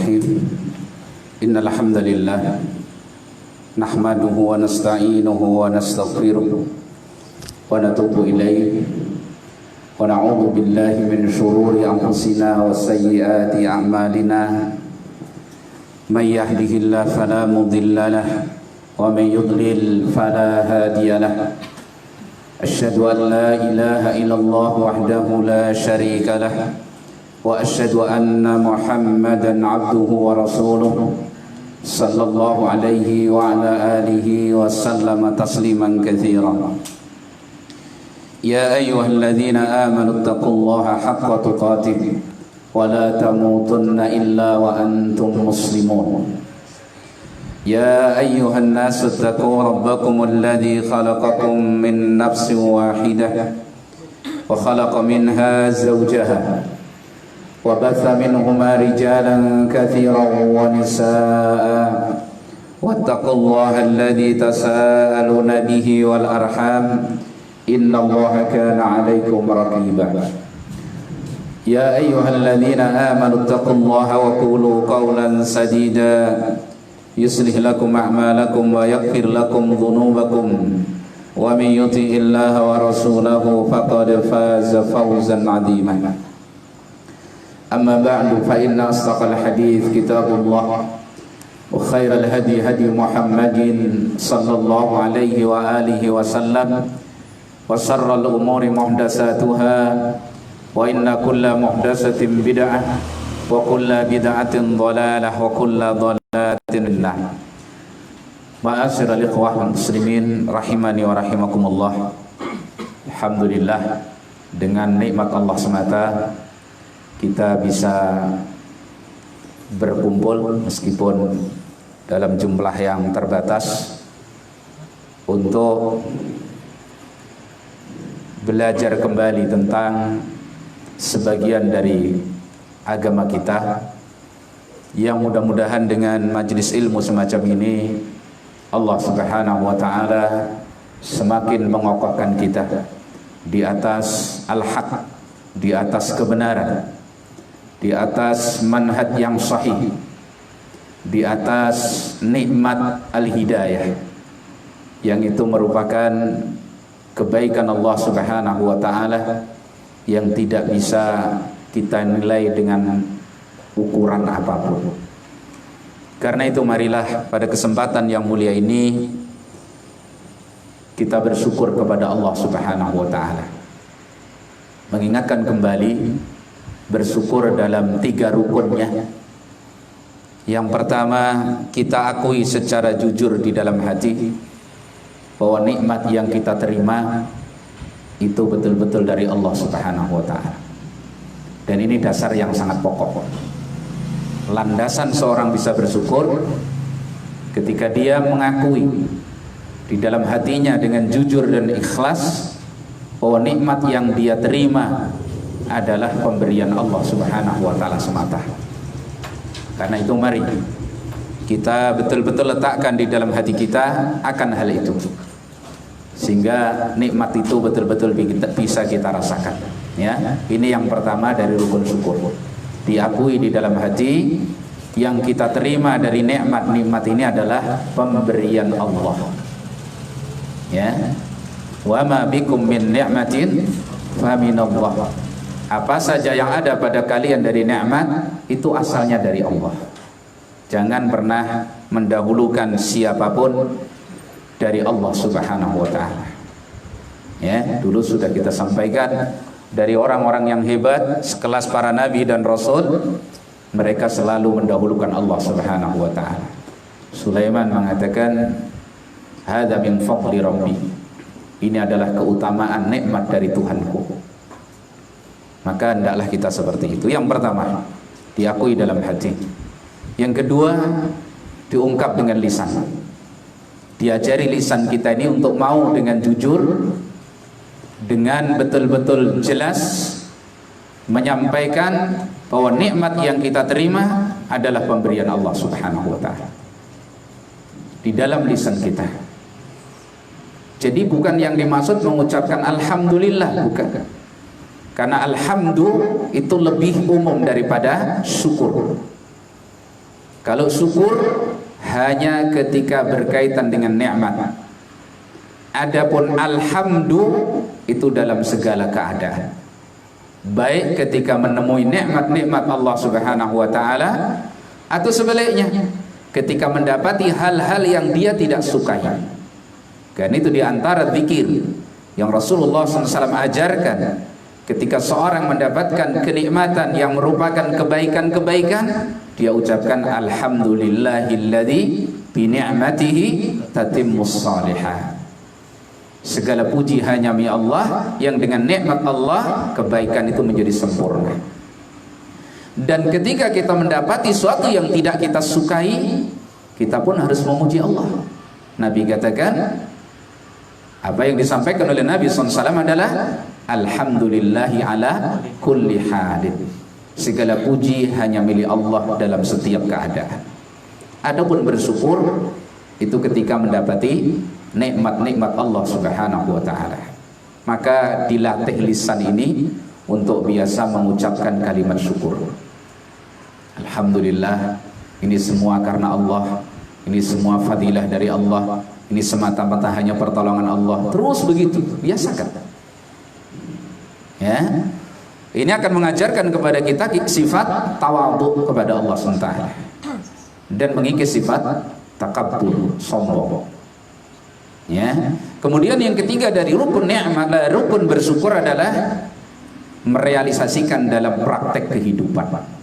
Bismillahirrahmanirrahim. Innal hamdalillah nahmaduhu wa nasta'inuhu wa nastaghfiruh wa natubu ilaihi wa na'udzu billahi min shururi anfusina wa sayyiati a'malina. May yahdihillahu fala mudilla lahu wa may yudlil fala hadiya lahu. Asyhadu an la ilaha illallah wahdahu la syarika lahu wa asyhadu anna Muhammadan abduhu wa rasuluh sallallahu alaihi wa ala alihi wa sallama tasliman katsiran. Ya ayyuhalladzina amanu taqullaha haqqa tuqatih wa la tamutunna illa wa antum muslimun. Ya ayyuhan nasu taqu rabbakumul ladzi khalaqakum min nafsin wahidah wa khalaqa minha zawjaha وبث منهما رجالا كثيرا ونساء واتقوا الله الذي تساءلون به والأرحام إن الله كان عليكم رقيبا. يا أيها الذين آمنوا اتقوا الله وقولوا قولا سديدا يصلح لكم أعمالكم ويغفر لكم ذنوبكم ومن يطع الله ورسوله فقد فاز فوزا عظيما. أما بعد فإن أصدق الحديث كتاب الله وخير الهدي هدي محمد صلى الله عليه وآله وسلم وشر الأمور محدثاتها وإن كل محدثة بدعة وكل بدعة ضلالة وكل ضلالة في النار. Ma'asyiral ikhwah wal muslimin rahimani wa rahimakumullah. Alhamdulillah, dengan nikmat Allah semata kita bisa berkumpul meskipun dalam jumlah yang terbatas untuk belajar kembali tentang sebagian dari agama kita, yang mudah-mudahan dengan majelis ilmu semacam ini Allah Subhanahu wa taala semakin mengokohkan kita di atas al-haq, di atas kebenaran, di atas manhaj yang sahih, di atas nikmat al-hidayah, yang itu merupakan kebaikan Allah Subhanahu wa taala yang tidak bisa kita nilai dengan ukuran apapun. Karena itu marilah pada kesempatan yang mulia ini kita bersyukur kepada Allah Subhanahu wa taala, mengingatkan kembali bersyukur dalam 3 rukunnya. Yang pertama, kita akui secara jujur di dalam hati bahwa nikmat yang kita terima itu betul-betul dari Allah Subhanahu wa taala. Dan ini dasar yang sangat pokok. Landasan seorang bisa bersyukur ketika dia mengakui di dalam hatinya dengan jujur dan ikhlas bahwa nikmat yang dia terima adalah pemberian Allah Subhanahu wa taala semata. Karena itu mari kita betul-betul letakkan di dalam hati kita akan hal itu, sehingga nikmat itu betul-betul bisa kita rasakan. Ya, ini yang pertama dari rukun syukur. Diakui di dalam hati yang kita terima dari nikmat-nikmat ini adalah pemberian Allah. Ya. Wa ma bikum min ni'matin fa minallah. Apa saja yang ada pada kalian dari nikmat itu asalnya dari Allah. Jangan pernah mendahulukan siapapun dari Allah Subhanahu wa taala. Ya, dulu sudah kita sampaikan dari orang-orang yang hebat sekelas para nabi dan rasul, mereka selalu mendahulukan Allah Subhanahu wa taala. Sulaiman mengatakan, "Hadza min fadli rabbi." Ini adalah keutamaan nikmat dari Tuhanku. Maka hendaklah kita seperti itu. Yang pertama, diakui dalam hati. Yang kedua, diungkap dengan lisan. Diajari lisan kita ini untuk mau dengan jujur, dengan betul-betul jelas menyampaikan bahwa nikmat yang kita terima adalah pemberian Allah Subhanahu wa taala di dalam lisan kita. Jadi bukan yang dimaksud mengucapkan alhamdulillah, bukan. Karena alhamdu itu lebih umum daripada syukur. Kalau syukur hanya ketika berkaitan dengan nikmat. Adapun alhamdu itu dalam segala keadaan. Baik ketika menemui nikmat-nikmat Allah Subhanahu wa taala atau sebaliknya ketika mendapati hal-hal yang dia tidak sukai. Dan itu diantara zikir yang Rasulullah SAW ajarkan. Ketika seorang mendapatkan kenikmatan yang merupakan kebaikan-kebaikan, dia ucapkan alhamdulillahilladzi bi ni'matihi tatimmus shalihat. Segala puji hanya milik Allah yang dengan nikmat Allah kebaikan itu menjadi sempurna. Dan ketika kita mendapati sesuatu yang tidak kita sukai, kita pun harus memuji Allah. Nabi katakan, apa yang disampaikan oleh Nabi SAW adalah alhamdulillahi ala kulli halin. Segala puji hanya milik Allah dalam setiap keadaan. Adapun bersyukur itu ketika mendapati nikmat-nikmat Allah Subhanahu wa taala. Maka dilatih lisan ini untuk biasa mengucapkan kalimat syukur. Alhamdulillah, ini semua karena Allah, ini semua fadilah dari Allah, ini semata-mata hanya pertolongan Allah. Terus begitu, biasakan. Ya, ini akan mengajarkan kepada kita sifat tawadhu kepada Allah SWT dan mengikis sifat takabbur, sombong. Ya. Kemudian yang ketiga dari rukun nikmat, rukun bersyukur adalah merealisasikan dalam praktek kehidupan.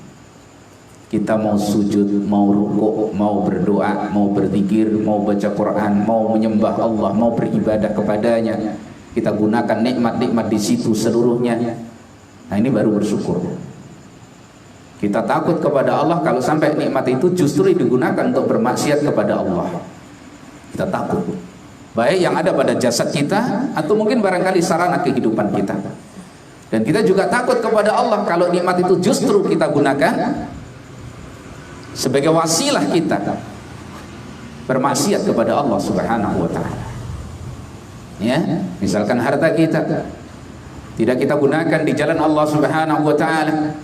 Kita mau sujud, mau rukuk, mau berdoa, mau berzikir, mau baca Quran, mau menyembah Allah, mau beribadah kepadanya, kita gunakan nikmat-nikmat di situ seluruhnya. Nah, ini baru bersyukur. Kita takut kepada Allah kalau sampai nikmat itu justru digunakan untuk bermaksiat kepada Allah. Kita takut. Baik yang ada pada jasad kita atau mungkin barangkali sarana kehidupan kita. Dan kita juga takut kepada Allah kalau nikmat itu justru kita gunakan sebagai wasilah kita bermaksiat kepada Allah Subhanahu wa taala. Ya, misalkan harta kita tidak kita gunakan di jalan Allah Subhanahu wa taala,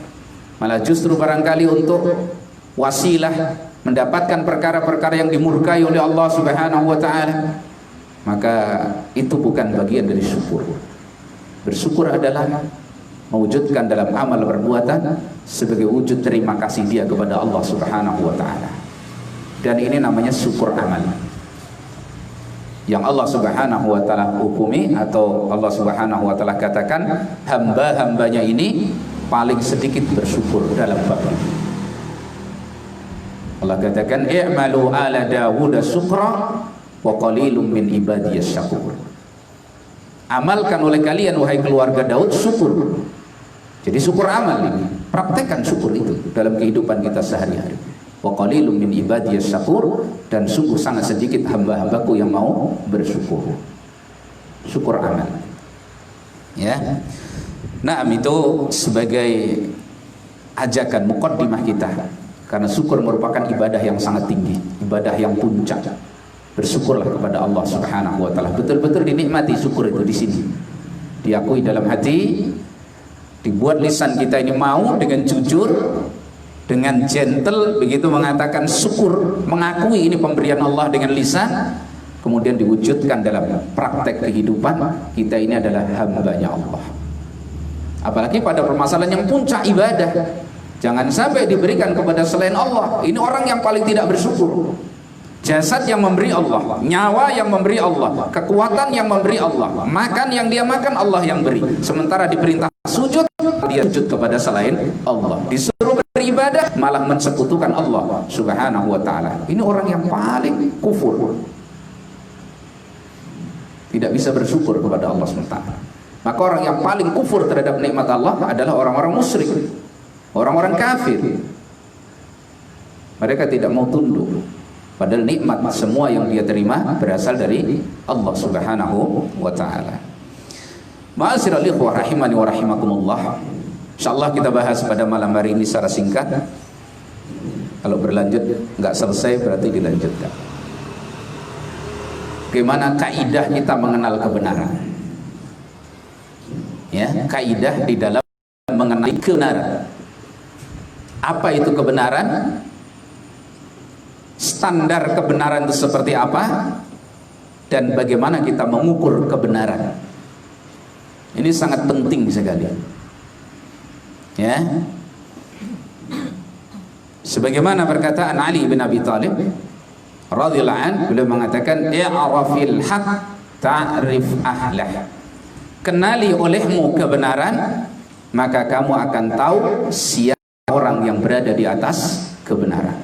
malah justru barangkali untuk wasilah mendapatkan perkara-perkara yang dimurkai oleh Allah Subhanahu wa taala, maka itu bukan bagian dari syukur. Bersyukur adalah mewujudkan dalam amal perbuatan sebagai wujud terima kasih dia kepada Allah Subhanahu wa taala. Dan ini namanya syukur amal. Yang Allah Subhanahu wa taala hukumi atau Allah Subhanahu wa taala katakan hamba-hambanya ini paling sedikit bersyukur dalam bab ini. Allah katakan i'malu ala Dawud syukra wa qalilum min ibadiyas syakur. Amalkan oleh kalian wahai keluarga Daud syukur. Jadi syukur amal ini, praktekkan syukur itu dalam kehidupan kita sehari-hari. Wa qalilum min ibadiyas syakur, dan sungguh sangat sedikit hamba-hambaku yang mau bersyukur. Syukur amal. Ya. Nah, itu sebagai ajakan muqaddimah kita. Karena syukur merupakan ibadah yang sangat tinggi, ibadah yang puncak. Bersyukurlah kepada Allah Subhanahu wa taala. Betul-betul dinikmati syukur itu di sini. Diakui dalam hati, dibuat lisan kita ini mau dengan jujur, dengan gentle begitu mengatakan syukur, mengakui ini pemberian Allah dengan lisan, kemudian diwujudkan dalam praktek kehidupan kita ini adalah hambanya Allah. Apalagi pada permasalahan yang puncak ibadah, jangan sampai diberikan kepada selain Allah. Ini orang yang paling tidak bersyukur. Jasad yang memberi Allah, nyawa yang memberi Allah, kekuatan yang memberi Allah, makan yang dia makan Allah yang beri. Sementara diperintah sujud, dia sujud kepada selain Allah. Disuruh beribadah, malah mensekutukan Allah Subhanahu wa taala. Ini orang yang paling kufur. Tidak bisa bersyukur kepada Allah SWT. Maka orang yang paling kufur terhadap nikmat Allah adalah orang-orang musyrik, orang-orang kafir. Mereka tidak mau tunduk. Padahal nikmat semua yang dia terima berasal dari Allah Subhanahu wa taala. Ma'asyiral ikhwah rahimani wa rahimakumullah. Insyaallah kita bahas pada malam hari ini secara singkat. Kalau berlanjut nggak selesai berarti dilanjutkan. Bagaimana kaidah kita mengenal kebenaran? Ya, kaidah di dalam mengenai kebenaran. Apa itu kebenaran? standar kebenaran itu seperti apa, dan bagaimana kita mengukur kebenaran. Ini sangat penting sekali. Ya. Sebagaimana perkataan Ali bin Abi Thalib radhiyallahu anhu, beliau mengatakan, "I'rafil haq ta'rif ahlah." Kenali olehmu kebenaran, maka kamu akan tahu siapa orang yang berada di atas kebenaran.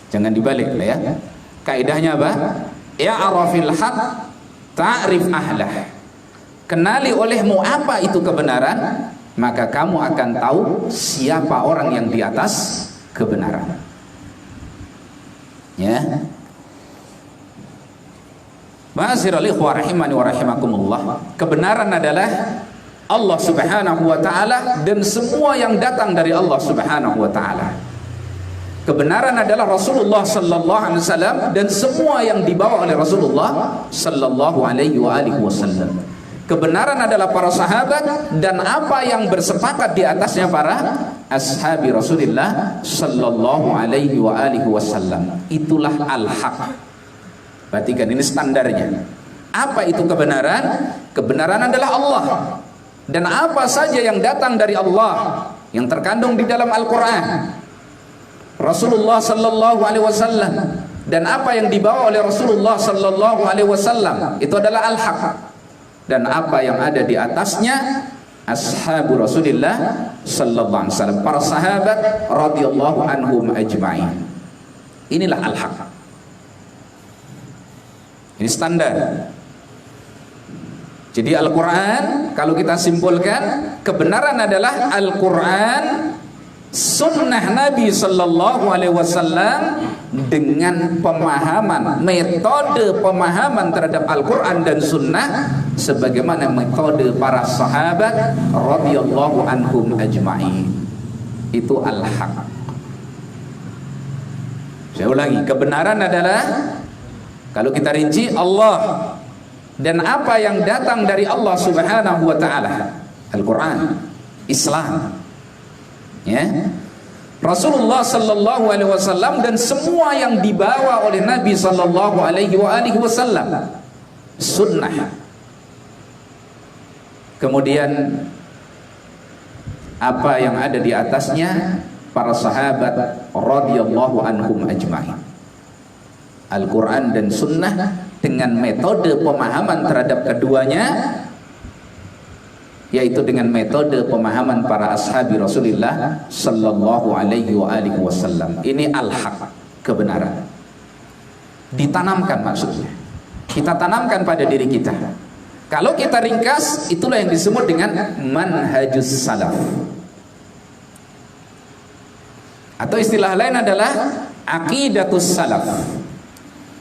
Jangan dibalik lah ya. Kaidahnya apa? I'rafil haq ta'rif ahlah. Kenali olehmu apa itu kebenaran, maka kamu akan tahu siapa orang yang di atas kebenaran. Ya. Ma'asyiral ikhwah rahimani wa rahimakumullah. Kebenaran adalah Allah Subhanahu wa taala dan semua yang datang dari Allah Subhanahu wa taala. Kebenaran adalah Rasulullah sallallahu alaihi wasallam dan semua yang dibawa oleh Rasulullah sallallahu alaihi wasallam. Kebenaran adalah para sahabat dan apa yang bersepakat di atasnya para ashabi Rasulullah sallallahu alaihi wasallam. Itulah al-haq. Perhatikan, ini standarnya. Apa itu kebenaran? Kebenaran adalah Allah. Dan apa saja yang datang dari Allah yang terkandung di dalam Al-Qur'an, Rasulullah sallallahu alaihi wasallam, dan apa yang dibawa oleh Rasulullah sallallahu alaihi wasallam, itu adalah al-haq. Dan apa yang ada di atasnya ashabu Rasulillah sallallahu alaihi wasallam, para sahabat radhiyallahu anhum ajma'in. Inilah al-haq. Ini standar. Jadi Al-Quran, kalau kita simpulkan, kebenaran adalah Al-Quran, sunnah Nabi sallallahu alaihi wasallam, dengan pemahaman, metode pemahaman terhadap Al-Quran dan sunnah sebagaimana metode para sahabat radhiyallahu anhum ajma'in. Itu al-haq. Saya ulangi, kebenaran adalah, kalau kita rinci, Allah dan apa yang datang dari Allah Subhanahu wa taala, Al-Quran, Islam, ya, Rasulullah sallallahu alaihi wasallam dan semua yang dibawa oleh Nabi sallallahu alaihi wasallam, sunnah. Kemudian apa yang ada di atasnya para sahabat radhiyallahu anhum ajma'in. Al-Quran dan sunnah dengan metode pemahaman terhadap keduanya, yaitu dengan metode pemahaman para ashabi Rasulullah sallallahu alaihi wasallam. Ini al-haq, kebenaran. Ditanamkan maksudnya. Kita tanamkan pada diri kita. Kalau kita ringkas, itulah yang disebut dengan manhajus salaf. Atau istilah lain adalah aqidatus salaf.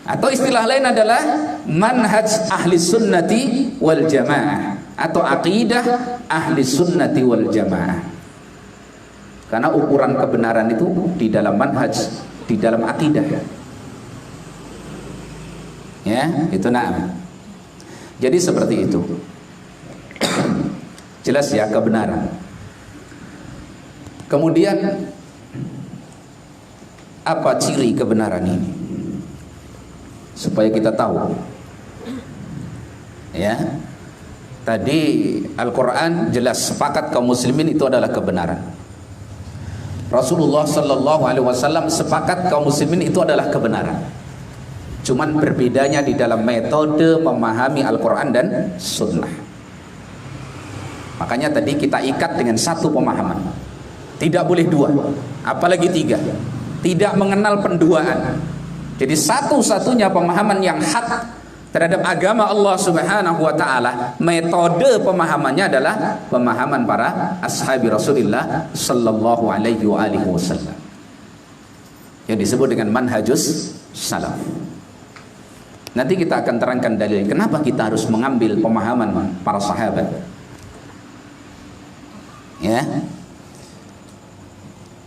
Atau istilah lain adalah manhaj ahli sunnati wal jamaah, atau aqidah ahli sunnati wal jamaah. Karena ukuran kebenaran itu di dalam manhaj, di dalam aqidah. Ya, itu na'am. Jadi seperti itu. Jelas ya kebenaran. Kemudian apa ciri kebenaran ini? Supaya kita tahu. Ya. Tadi Al-Quran jelas sepakat kaum muslimin itu adalah kebenaran. Rasulullah sallallahu alaihi wasallam sepakat kaum muslimin itu adalah kebenaran. Cuman berbedanya di dalam metode memahami Al-Quran dan sunnah. Makanya tadi kita ikat dengan satu pemahaman. Tidak boleh dua, apalagi tiga. Tidak mengenal penduaan. Jadi satu-satunya pemahaman yang hak terhadap agama Allah Subhanahu wa taala, metode pemahamannya adalah pemahaman para ashabi Rasulullah sallallahu alaihi wasallam. Yang disebut dengan manhajus salaf. Nanti kita akan terangkan dalil kenapa kita harus mengambil pemahaman para sahabat. Ya.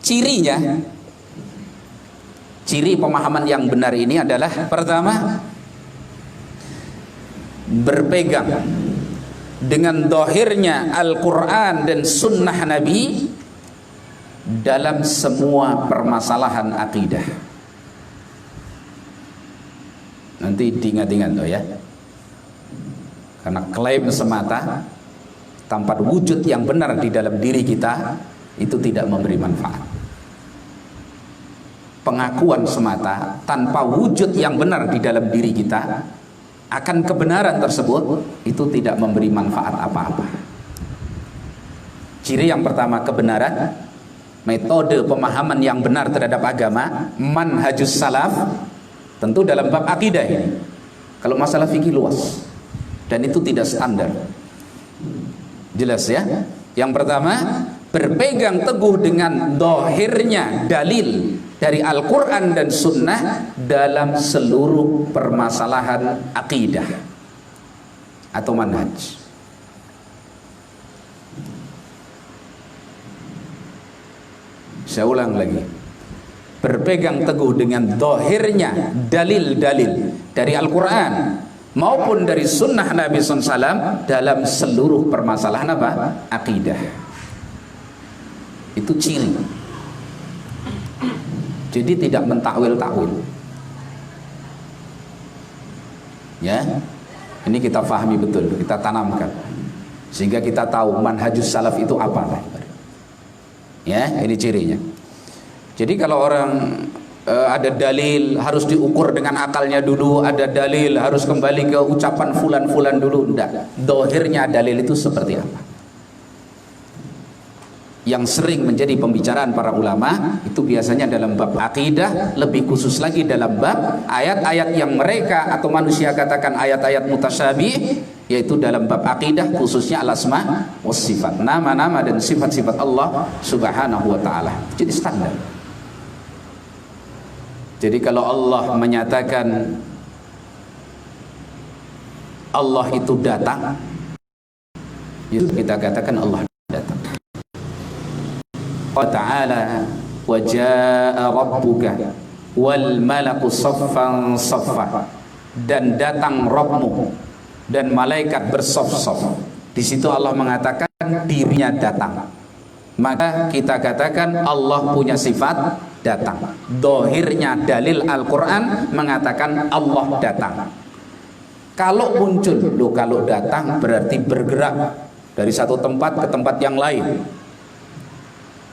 Cirinya, ciri pemahaman yang benar ini adalah pertama, berpegang dengan dohirnya Al-Quran dan sunnah Nabi dalam semua permasalahan akidah. Nanti diingat-ingat loh ya. Karena klaim semata tanpa wujud yang benar di dalam diri kita itu tidak memberi manfaat. Pengakuan semata tanpa wujud yang benar di dalam diri kita akan kebenaran tersebut itu tidak memberi manfaat apa-apa. Ciri yang pertama kebenaran, metode pemahaman yang benar terhadap agama, manhajus salaf, tentu dalam bab akidah ini. Kalau masalah fikih luas dan itu tidak standar. Jelas ya? Yang pertama, berpegang teguh dengan dohirnya dalil dari Al-Quran dan Sunnah dalam seluruh permasalahan akidah atau manhaj. Saya ulang lagi, berpegang teguh dengan dohirnya dalil-dalil dari Al-Quran maupun dari Sunnah Nabi SAW dalam seluruh permasalahan apa? Akidah. Itu ciri. Jadi tidak mentakwil-takwil. Ya, ini kita fahami betul, kita tanamkan, sehingga kita tahu manhajus salaf itu apa. Ya, ini cirinya. Jadi kalau orang ada dalil harus diukur dengan akalnya dulu, ada dalil harus kembali ke ucapan fulan-fulan dulu, enggak. Dohirnya dalil itu seperti apa? Yang sering menjadi pembicaraan para ulama itu biasanya dalam bab akidah, lebih khusus lagi dalam bab ayat-ayat yang mereka atau manusia katakan ayat-ayat mutasyabih, yaitu dalam bab akidah khususnya al-asma was sifat, nama-nama dan sifat-sifat Allah Subhanahu wa taala. Jadi standar. Jadi kalau Allah menyatakan Allah itu datang, kita katakan Allah datang. Allah Ta'ala wa jaa rabbuka wal malaku saffan saffa, dan datang Rabbmu dan malaikat bersaf-saf. Di situ Allah mengatakan dirinya datang. Maka kita katakan Allah punya sifat datang. Dohirnya dalil Al-Quran mengatakan Allah datang. Kalau muncul, loh, kalau datang berarti bergerak dari satu tempat ke tempat yang lain,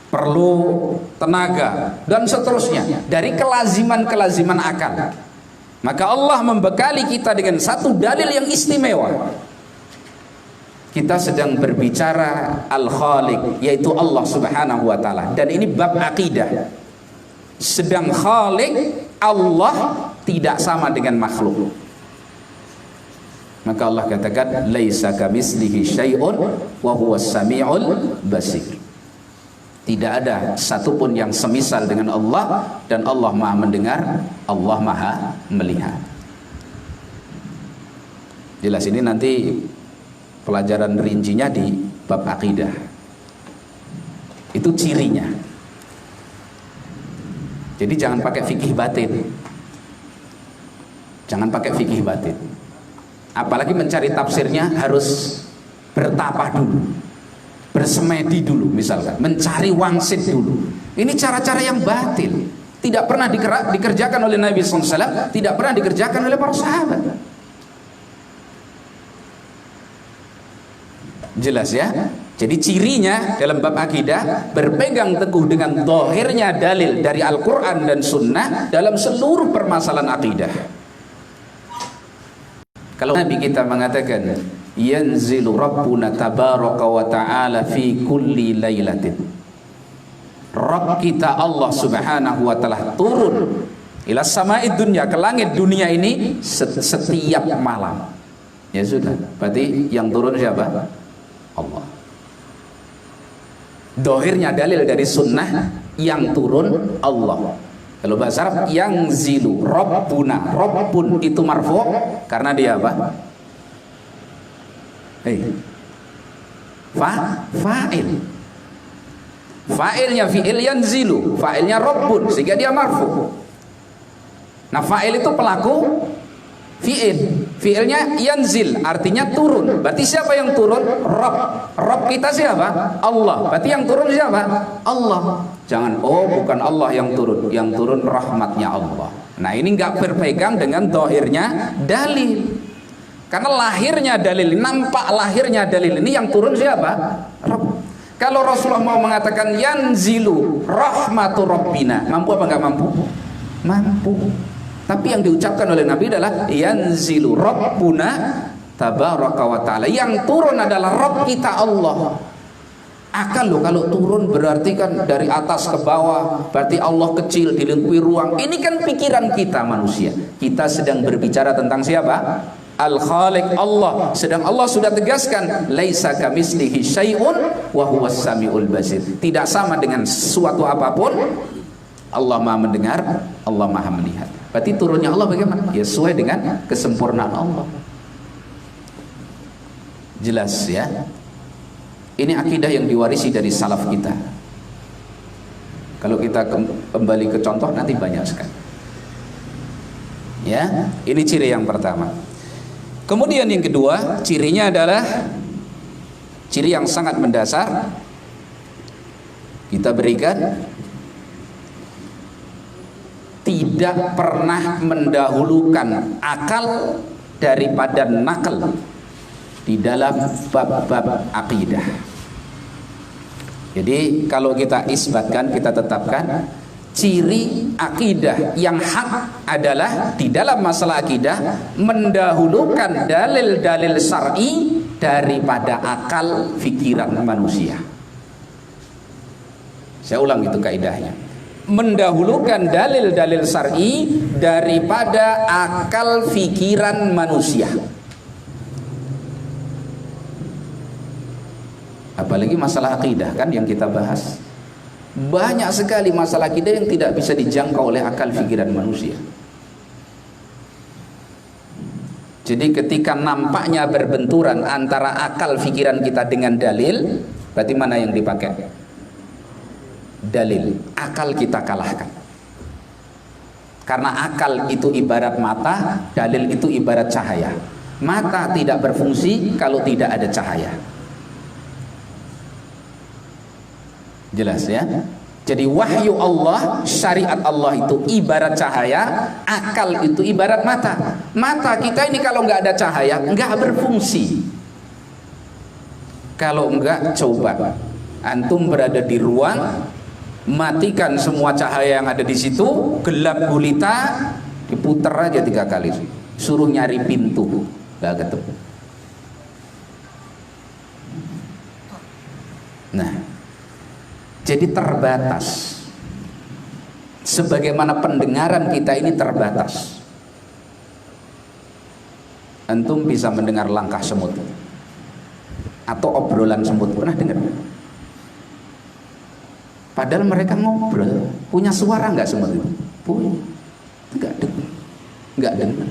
perlu tenaga dan seterusnya, dari kelaziman-kelaziman akal. Maka Allah membekali kita dengan satu dalil yang istimewa. Kita sedang berbicara Al-Khaliq, yaitu Allah Subhanahu wa taala, dan ini bab akidah. Sedang Khaliq Allah tidak sama dengan makhluk. Maka Allah katakan laisa kamitslihi syai'un wa huwas samiul basir. Tidak ada satupun yang semisal dengan Allah, dan Allah Maha mendengar, Allah Maha melihat. Jelas, ini nanti pelajaran rincinya di bab akidah. Itu cirinya. Jadi jangan pakai fikih batin. Jangan pakai fikih batin. Apalagi mencari tafsirnya harus bertapah dulu, bersemedi dulu, misalkan mencari wangsit dulu. Ini cara-cara yang batil, tidak pernah dikerjakan oleh Nabi SAW, tidak pernah dikerjakan oleh para sahabat. Jelas ya? Jadi cirinya dalam bab akidah berpegang teguh dengan dohirnya dalil dari Al-Quran dan Sunnah dalam seluruh permasalahan akidah. Kalau Nabi kita mengatakan yanzilu rabbuna tabaraka wa ta'ala fi kulli lailatin, Rabb kita Allah Subhanahu wa ta'ala turun ila sama'id dunya, ke langit dunia ini setiap malam. Ya sudah, berarti yang turun siapa? Allah. Dohirnya dalil dari sunnah, yang turun Allah. Kalau bahasa Arab yang zilu Rabbuna, Rabbun itu marfu karena dia apa? Fa'il. Fa'ilnya fi'il yanzilu, fa'ilnya Rabbun, sehingga dia marfu. Nah, fa'il itu pelaku fi'il. Fi'ilnya yanzil, artinya turun. Berarti siapa yang turun? Rabb. Rabb kita siapa? Allah. Berarti yang turun siapa? Allah. Jangan, oh bukan Allah yang turun. Yang turun rahmatnya Allah. Nah, ini nggak berpegang dengan dohirnya dalil. Karena lahirnya dalil, nampak lahirnya dalil ini yang turun siapa? Rabb. Kalau Rasulullah mau mengatakan yanzilu rahmatu rabbina, mampu apa nggak mampu? Mampu. Tapi yang diucapkan oleh Nabi adalah yanzilu rabbuna tabaraka wa ta'ala. Yang turun adalah Rabb kita Allah. Akal loh, kalau turun berarti kan dari atas ke bawah, berarti Allah kecil dilingkupi ruang. Ini kan pikiran kita manusia. Kita sedang berbicara tentang siapa? Al-Khaliq, Allah. Sedang Allah sudah tegaskan laisa kamislihi syai'un wa huwas samiul basir. Tidak sama dengan sesuatu apapun. Allah Maha mendengar, Allah Maha melihat. Berarti turunnya Allah bagaimana? Ya sesuai dengan kesempurnaan Allah. Jelas ya. Ini akidah yang diwarisi dari salaf kita. Kalau kita kembali ke contoh nanti banyak sekali. Ya, ini ciri yang pertama. Kemudian yang kedua, cirinya adalah ciri yang sangat mendasar. Kita berikan tidak pernah mendahulukan akal daripada nakal di dalam bab-bab akidah. Jadi kalau kita isbatkan, kita tetapkan ciri akidah yang hak adalah di dalam masalah akidah mendahulukan dalil-dalil syar'i daripada akal fikiran manusia. Saya ulang itu kaidahnya. Mendahulukan dalil-dalil syar'i daripada akal fikiran manusia. Apalagi masalah akidah kan yang kita bahas. Banyak sekali masalah akidah yang tidak bisa dijangkau oleh akal fikiran manusia. Jadi ketika nampaknya berbenturan antara akal fikiran kita dengan dalil, berarti mana yang dipakai? Dalil. Akal kita kalahkan. Karena akal itu ibarat mata, dalil itu ibarat cahaya. Mata tidak berfungsi kalau tidak ada cahaya. Jelas ya. Jadi wahyu Allah, syariat Allah itu ibarat cahaya, akal itu ibarat mata. Mata kita ini kalau nggak ada cahaya nggak berfungsi. Kalau nggak, coba antum berada di ruang, matikan semua cahaya yang ada di situ, gelap gulita, diputar aja 3 kali, suruh nyari pintu nggak ketemu. Nah, jadi terbatas. Sebagaimana pendengaran kita ini terbatas. Antum bisa mendengar langkah semut atau obrolan semut, pernah dengar? Padahal mereka ngobrol, punya suara nggak semut itu? Punya. Nggak dengar. Nggak dengar.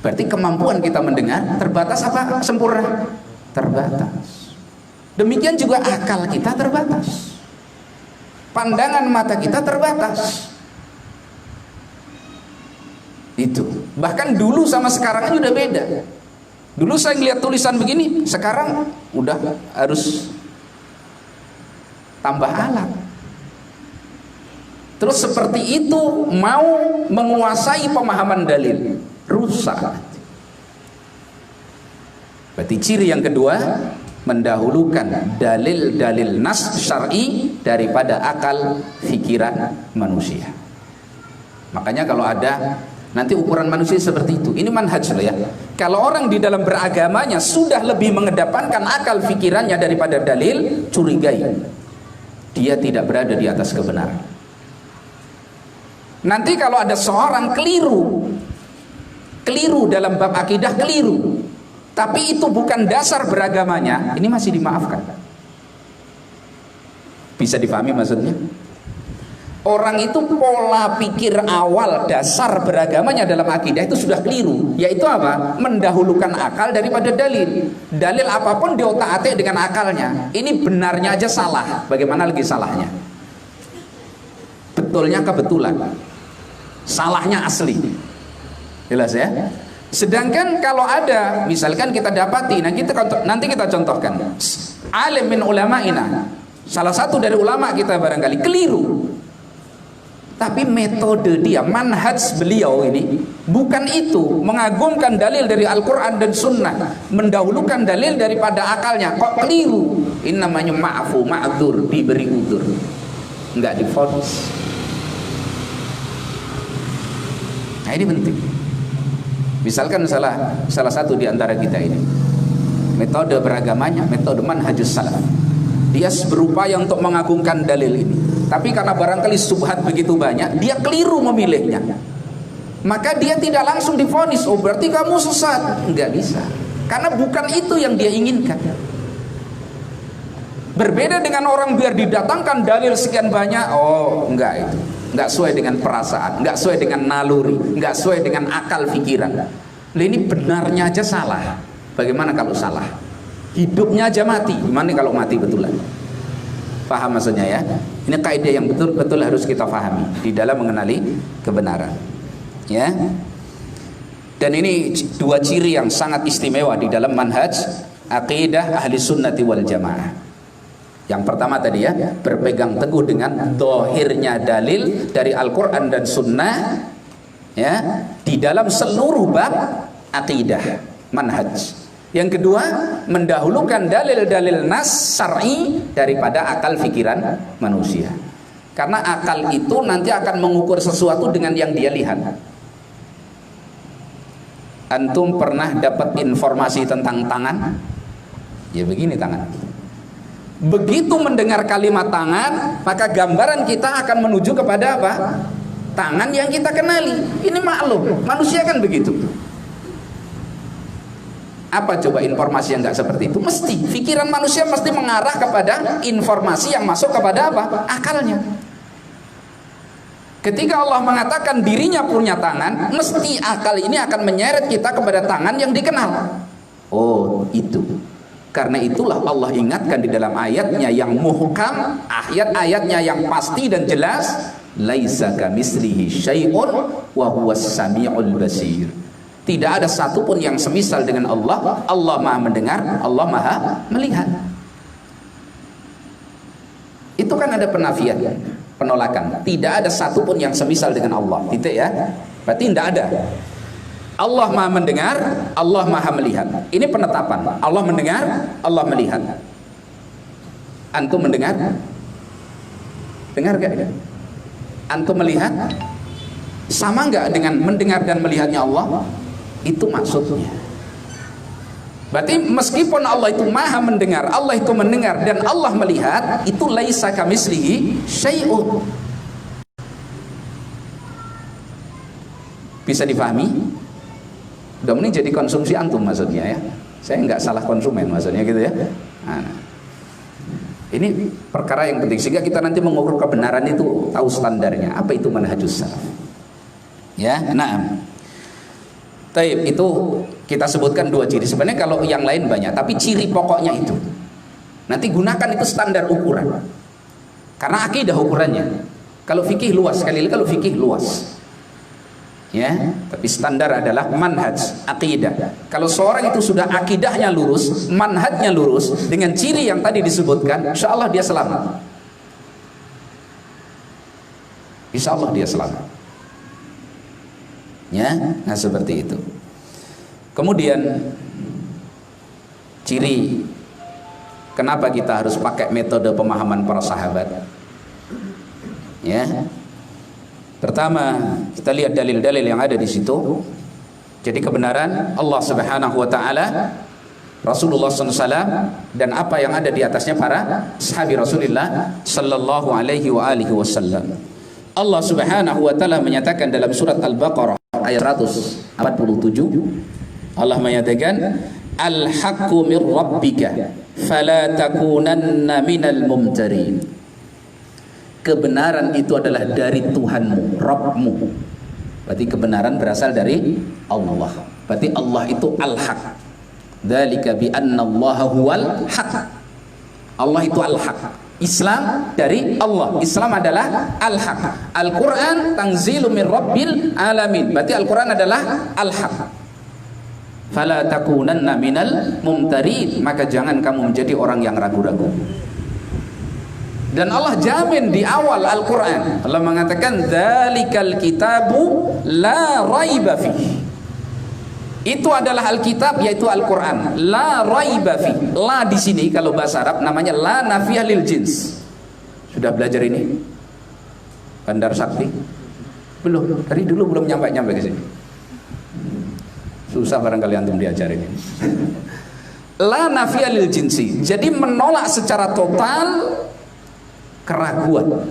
Berarti kemampuan kita mendengar terbatas apa sempurna? Terbatas. Demikian juga akal kita terbatas. Pandangan mata kita terbatas. Itu. Bahkan dulu sama sekarang aja udah beda. Dulu saya ngeliat tulisan begini, sekarang udah harus tambah alat. Terus seperti itu mau menguasai pemahaman dalil, rusak. Berarti ciri yang kedua, mendahulukan dalil-dalil nas syar'i daripada akal fikiran manusia. Makanya kalau ada nanti ukuran manusia seperti itu, ini manhaj loh ya. Kalau orang di dalam beragamanya sudah lebih mengedepankan akal fikirannya daripada dalil, curigai dia tidak berada di atas kebenaran. Nanti kalau ada seorang keliru dalam bab akidah, keliru, tapi itu bukan dasar beragamanya, ini masih dimaafkan. Bisa dipahami maksudnya? Orang itu pola pikir awal dasar beragamanya dalam akidah itu sudah keliru. Yaitu apa? Mendahulukan akal daripada dalil. Dalil apapun diotak-atik dengan akalnya. Ini benarnya aja salah. Bagaimana lagi salahnya? Betulnya kebetulan, salahnya asli. Jelas ya? Sedangkan kalau ada, misalkan kita dapati, nanti kita contohkan, alim min ulama'ina, salah satu dari ulama kita barangkali keliru Tapi metode dia, manhaj beliau ini bukan itu, mengagungkan dalil dari Al-Quran dan Sunnah, mendahulukan dalil daripada akalnya. Kok keliru? Ini namanya ma'fu, ma'dzur, diberi udzur, enggak difonis. Nah ini penting. Misalkan salah satu di antara kita ini, metode beragamanya, metode manhajus salaf, dia berupaya untuk mengagungkan dalil ini, tapi karena barangkali subhat begitu banyak, dia keliru memilihnya, maka dia tidak langsung divonis, oh berarti kamu sesat. Enggak bisa, karena bukan itu yang dia inginkan. Berbeda dengan orang biar didatangkan dalil sekian banyak, oh enggak, itu enggak sesuai dengan perasaan, enggak sesuai dengan naluri, enggak sesuai dengan akal pikiran. Ini benarnya aja salah, bagaimana kalau salah? Hidupnya aja mati, gimana kalau mati betulan? Paham maksudnya ya? Ini kaidah yang betul-betul harus kita pahami di dalam mengenali kebenaran. Ya. Dan ini dua ciri yang sangat istimewa di dalam manhaj aqidah ahli sunnati wal jamaah. Yang pertama tadi ya, berpegang teguh dengan dohirnya dalil dari Al-Quran dan Sunnah, ya, di dalam seluruh bab aqidah manhaj. Yang kedua, mendahulukan dalil-dalil nas syar'i daripada akal pikiran manusia. Karena akal itu nanti akan mengukur sesuatu dengan yang dia lihat. Antum pernah dapat informasi tentang tangan? Ya begini tangan. Begitu mendengar kalimat tangan, maka gambaran kita akan menuju kepada apa? Tangan yang kita kenali. Ini maklum, manusia kan begitu. Apa coba informasi yang enggak seperti itu? Mesti, pikiran manusia mesti mengarah kepada informasi yang masuk kepada apa? Akalnya. Ketika Allah mengatakan dirinya punya tangan, mesti akal ini akan menyeret kita kepada tangan yang dikenal. Oh, itu. Karena itulah Allah ingatkan di dalam ayatnya yang muhkam, ayat-ayatnya yang pasti dan jelas, laisa kamitslihi syai'un wa huwas samiul basir. Tidak ada satupun yang semisal dengan Allah. Allah Maha mendengar, Allah Maha melihat. Itu kan ada penafian, penolakan. Tidak ada satupun yang semisal dengan Allah. Titik ya. Berarti tidak ada. Allah Maha mendengar, Allah Maha melihat. Ini penetapan. Allah mendengar, Allah melihat. Antum mendengar? Dengar gak? Antum melihat? Sama nggak dengan mendengar dan melihatnya Allah? Itu maksudnya. Berarti meskipun Allah itu Maha mendengar, Allah itu mendengar dan Allah melihat, itu laisa kamitslihi syai'un. Bisa difahami? Udah ini jadi konsumsi antum maksudnya ya. Saya nggak salah konsumen maksudnya gitu ya. Nah, ini perkara yang penting sehingga kita nanti mengukur kebenaran itu tahu standarnya. Apa itu manhajus salaf? Ya, nah. Taib, itu kita sebutkan dua ciri. Sebenarnya kalau yang lain banyak, tapi ciri pokoknya itu. Nanti gunakan itu standar ukuran. Karena akidah ukurannya. Kalau fikih luas, sekali lagi kalau fikih luas. Ya, tapi standar adalah manhaj, akidah. Kalau seorang itu sudah akidahnya lurus, manhajnya lurus dengan ciri yang tadi disebutkan, insya Allah dia selamat. Insya Allah dia selamat. Ya, nah seperti itu. Kemudian ciri kenapa kita harus pakai metode pemahaman para sahabat? Ya, pertama kita lihat dalil-dalil yang ada di situ. Jadi kebenaran Allah Subhanahu Wa Taala, Rasulullah SAW, dan apa yang ada di atasnya para sahabi Rasulullah Sallallahu Alaihi Wasallam. Allah Subhanahu Wa Taala menyatakan dalam surat Al-Baqarah ayat 147, Allah menyatakan al-haqqu mir rabbika fala takunanna minal mumtarin. Kebenaran itu adalah dari Tuhanmu, Rabbmu. Berarti kebenaran berasal dari Allah. Berarti Allah itu al-haq. Dzalika bi anna Allah huwal haq. Allah itu al-haq. Islam dari Allah. Islam adalah al-haq. Al-Quran tanzilu min rabbil alamin. Berarti Al-Quran adalah al-haq. Fala takunanna minal mumtarin. Maka jangan kamu menjadi orang yang ragu-ragu. Dan Allah jamin di awal Al-Quran, Allah mengatakan dzalikal kitabu la raiba fihi. Itu adalah Alkitab, yaitu Al-Quran. La raiba fihi. La di sini kalau bahasa Arab namanya la nafiyah lil jins. Sudah belajar ini? Bandar Sakti? Belum. Dari dulu belum nyampe ke sini. Susah barangkali antum diajarin ini. La nafiyah lil jinsi. Jadi menolak secara total keraguan,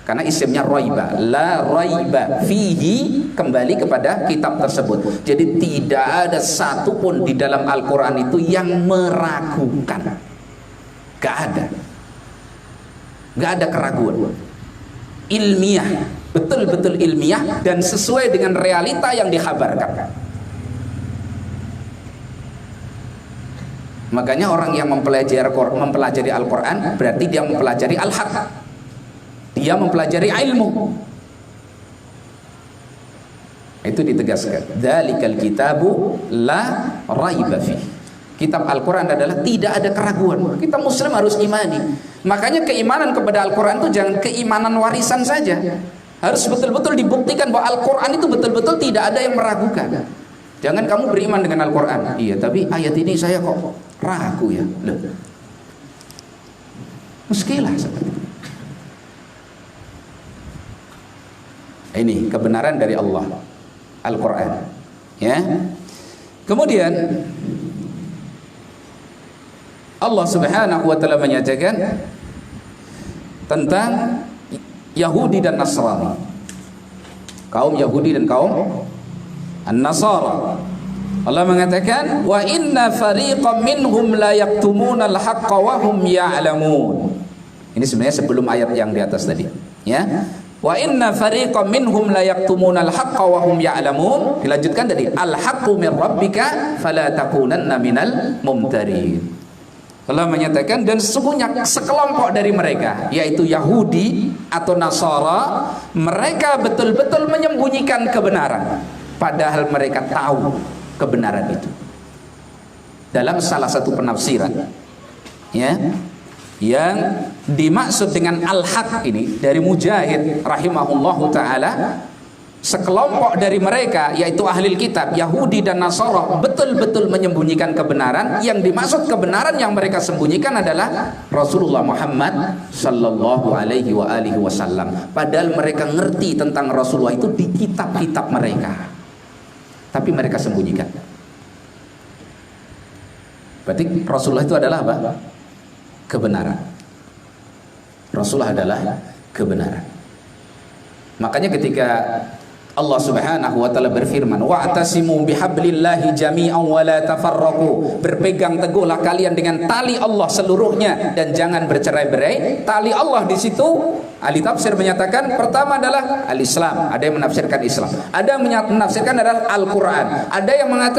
karena isimnya raiba, la raiba fihi, kembali kepada kitab tersebut. Jadi tidak ada satupun di dalam Al-Quran itu yang meragukan, gak ada keraguan, ilmiah, betul-betul ilmiah dan sesuai dengan realita yang dikhabarkan. Makanya orang yang mempelajari Al-Quran berarti dia mempelajari Al-Haq, dia mempelajari ilmu. Itu ditegaskan, dzalikal kitabu la raiba fihi. Kitab Al-Quran adalah tidak ada keraguan. Kita muslim harus imani. Makanya keimanan kepada Al-Quran itu jangan keimanan warisan saja, harus betul-betul dibuktikan bahwa Al-Quran itu betul-betul tidak ada yang meragukan. Jangan kamu beriman dengan Al-Quran, iya tapi ayat ini saya kok ragu ya. Loh, muskilah seperti itu. Ini kebenaran dari Allah, Al-Quran, ya. Kemudian Allah Subhanahu wa taala menyatakan tentang Yahudi dan Nasrani, kaum Yahudi dan kaum An-Nasara. Allah mengatakan wa inna fariqam minhum la yaktumuna al-haqqa wa hum ya'lamun. Ini sebenarnya sebelum ayat yang di atas tadi, ya. Wa inna fariqam minhum la yaktumuna al-haqqa wa hum ya'lamun. Dilanjutkan tadi al-haqqu min rabbika fala takunanna minal mumtarin. Allah menyatakan dan sesungguhnya sekelompok dari mereka, yaitu Yahudi atau Nasara, mereka betul-betul menyembunyikan kebenaran, padahal mereka tahu kebenaran itu. Dalam salah satu penafsiran, ya, yang dimaksud dengan al-haq ini dari Mujahid rahimahullahu taala, sekelompok dari mereka yaitu ahli kitab Yahudi dan Nasara betul-betul menyembunyikan kebenaran. Yang dimaksud kebenaran yang mereka sembunyikan adalah Rasulullah Muhammad sallallahu alaihi wa alihi wasallam. Padahal mereka ngerti tentang Rasulullah itu di kitab-kitab mereka, tapi mereka sembunyikan. Berarti Rasulullah itu adalah apa? Kebenaran. Rasulullah adalah kebenaran. Makanya ketika Allah Subhanahu wa taala berfirman, wa'tasimu bihablillahi jami'an wa la tafarraqu. Berpegang teguhlah kalian dengan tali Allah seluruhnya dan jangan bercerai-berai. Tali Allah di situ ahli tafsir menyatakan pertama adalah al-Islam, ada yang menafsirkan Islam, ada yang menafsirkan adalah Al-Qur'an, ada yang mengatakan